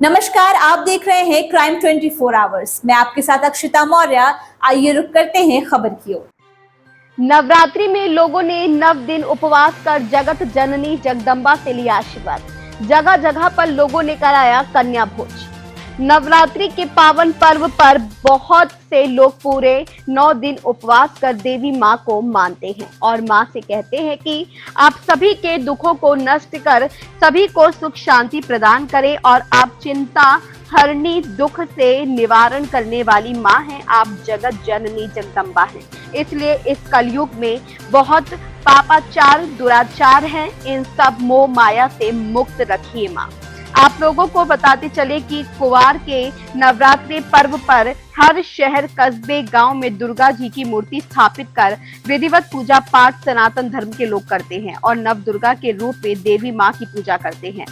नमस्कार, आप देख रहे हैं क्राइम 24 आवर्स। मैं आपके साथ अक्षिता मौर्य। आइए रुक करते हैं खबर की ओर। नवरात्रि में लोगों ने 9 दिन उपवास कर जगत जननी जगदम्बा से लिया आशीर्वाद। जगह जगह पर लोगों ने कराया कन्या भोज। नवरात्रि के पावन पर्व पर बहुत से लोग पूरे 9 दिन उपवास कर देवी मां को मानते हैं और मां से कहते हैं कि आप सभी के दुखों को नष्ट कर सभी को सुख शांति प्रदान करें और आप चिंता हरनी दुख से निवारण करने वाली मां हैं। आप जगत जननी जगदम्बा हैं। इसलिए इस कलयुग में बहुत पापाचार दुराचार हैं, इन सब मोह माया से मुक्त रखिए मां। आप लोगों को बताते चले कि कुवार के नवरात्रि पर्व पर हर शहर कस्बे गांव में दुर्गा जी की मूर्ति स्थापित कर विधिवत पूजा पाठ सनातन धर्म के लोग करते हैं और नव दुर्गा के रूप में देवी मां की पूजा करते हैं।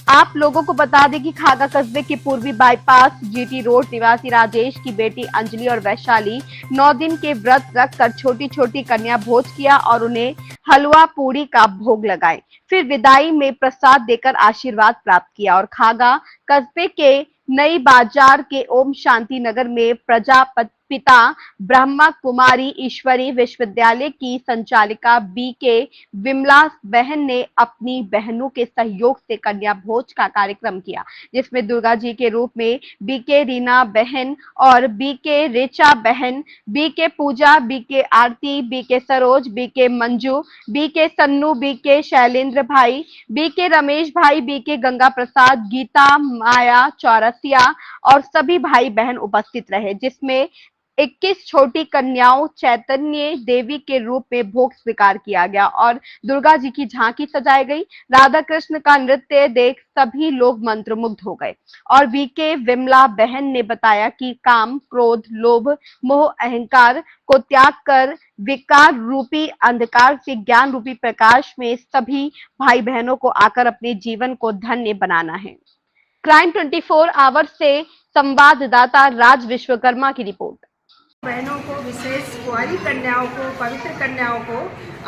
आप लोगों को बता दें कि खागा कस्बे के पूर्वी बाईपास जीटी रोड निवासी राजेश की बेटी अंजलि और वैशाली 9 दिन के व्रत रखकर छोटी छोटी कन्या भोज किया और उन्हें हलवा पूरी का भोग लगाए। फिर विदाई में प्रसाद देकर आशीर्वाद प्राप्त किया और खागा कस्बे के नई बाजार के ओम शांति नगर में प्रजापिता ब्रह्मा कुमारी ईश्वरी विश्वविद्यालय की संचालिका बीके विमला बहन ने अपनी बहनों के सहयोग से कन्या भोज का कार्यक्रम किया, जिसमें दुर्गा जी के रूप में बीके रीना बहन और बीके रेचा बहन, BK Pooja, BK Aarti, BK Saroj, BK Manju, BK Sannu, BK Shailendra भाई, बीके रमेश भाई, बीके गंगा प्रसाद, गीता माया चौरसिया और सभी भाई बहन उपस्थित रहे, जिसमें 21 छोटी कन्याओं चैतन्य देवी के रूप में भोग स्वीकार किया गया और दुर्गा जी की झांकी सजाई गई। राधा कृष्ण का नृत्य देख सभी लोग मंत्रमुग्ध हो गए और बीके विमला बहन ने बताया कि काम, क्रोध, लोभ, मोह, अहंकार को त्याग कर विकार रूपी अंधकार से ज्ञान रूपी प्रकाश में सभी भाई बहनों को आकर अपने जीवन को धन्य बनाना है। क्राइम 24 आवर्स से संवाददाता राज विश्वकर्मा की रिपोर्ट। बहनों को, विशेष कुंवारी कन्याओं को, पवित्र कन्याओं को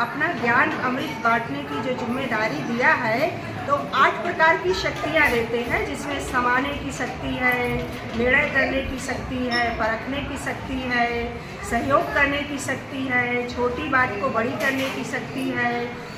अपना ज्ञान अमृत बांटने की जो जिम्मेदारी दिया है, तो 8 प्रकार की शक्तियाँ देते हैं, जिसमें समाने की शक्ति है, निर्णय करने की शक्ति है, परखने की शक्ति है, सहयोग करने की शक्ति है, छोटी बात को बड़ी करने की शक्ति है,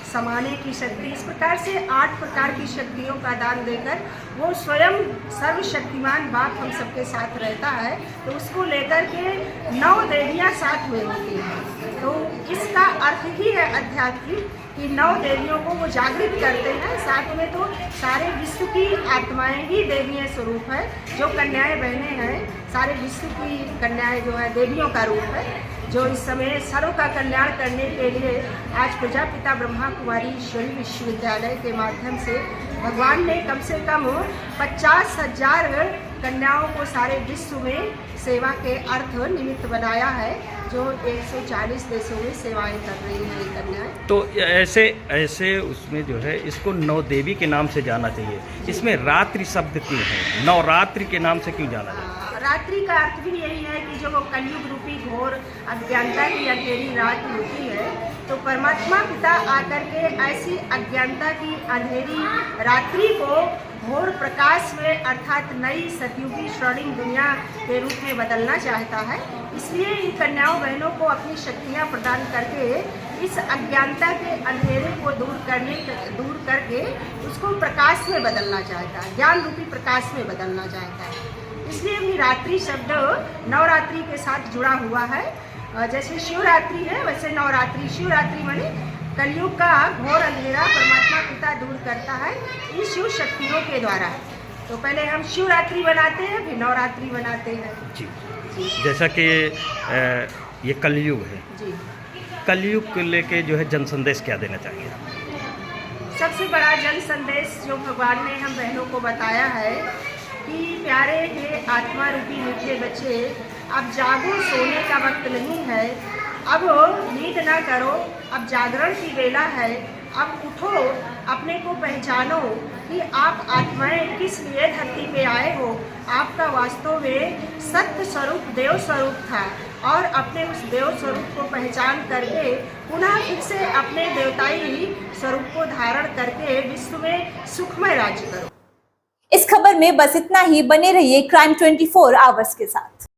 समाने की शक्ति। इस प्रकार से 8 प्रकार की शक्तियों का दान देकर वो स्वयं सर्वशक्तिमान बाप हम सबके साथ रहता है, तो उसको लेकर के 9 देवियाँ साथ में होती हैं। तो इसका अर्थ ही है अध्यात्म कि 9 देवियों को वो जागृत करते हैं। साथ में तो सारे विश्व की आत्माएं ही देवीय स्वरूप है। जो कन्याएं बहनें हैं, सारे विश्व की कन्याएं जो है देवियों का रूप है, जो इस समय सर्व का कल्याण करने के लिए आज प्रजापिता ब्रह्मा कुमारी ईश्वरी विश्वविद्यालय के माध्यम से भगवान ने कम से कम 50,000 कन्याओं को सारे विश्व में सेवा के अर्थ निमित्त बनाया है, जो 140 देशों में सेवाएं कर रही हैं ये कन्याएं। तो ऐसे उसमें जो है इसको 9 देवी के नाम से जाना चाहिए। इसमें रात्रि शब्द क्यों है, नवरात्रि के नाम से क्यों जाना जाता है? रात्रि का अर्थ भी यही है कि जो कलयुग रूपी घोर अज्ञानता की अंधेरी रात होती है, तो परमात्मा पिता आकर के ऐसी अज्ञानता की अंधेरी रात्रि को घोर प्रकाश में अर्थात नई सतयुगी स्वर्णिम दुनिया के रूप में बदलना चाहता है। इसलिए इन कन्याओं बहनों को अपनी शक्तियाँ प्रदान करके इस अज्ञानता के अंधेरे को दूर करके उसको प्रकाश में बदलना चाहता है, ज्ञान रूपी प्रकाश में बदलना चाहता है। इसलिए भी रात्रि शब्द नवरात्रि के साथ जुड़ा हुआ है। जैसे शिवरात्रि है, वैसे नवरात्रि, शिवरात्रि माने कलयुग का घोर अंधेरा परमात्मा पिता दूर करता है इन शिव शक्तियों के द्वारा। तो पहले हम शिवरात्रि बनाते हैं, फिर नवरात्रि बनाते हैं। जी, जैसा कि ये कलयुग है जी, कलयुग को लेके जो है जन संदेश क्या देना चाहिए? सबसे बड़ा जन संदेश जो भगवान ने हम बहनों को बताया है कि प्यारे हे आत्मा रूपी मीठे बच्चे, अब जागो, सोने का वक्त नहीं है, अब नींद ना करो, अब जागरण की वेला है, अब उठो, अपने को पहचानो कि आप आत्माएं किस लिए धरती पे आए हो। आपका वास्तव में सत्य स्वरूप देव स्वरूप था और अपने उस देव स्वरूप को पहचान करके पुनः फिर से अपने देवताई स्वरूप को धारण करके विश्व में सुखमय राज्य करो। इस खबर में बस इतना ही। बने रहिए क्राइम 24 आवर्स के साथ।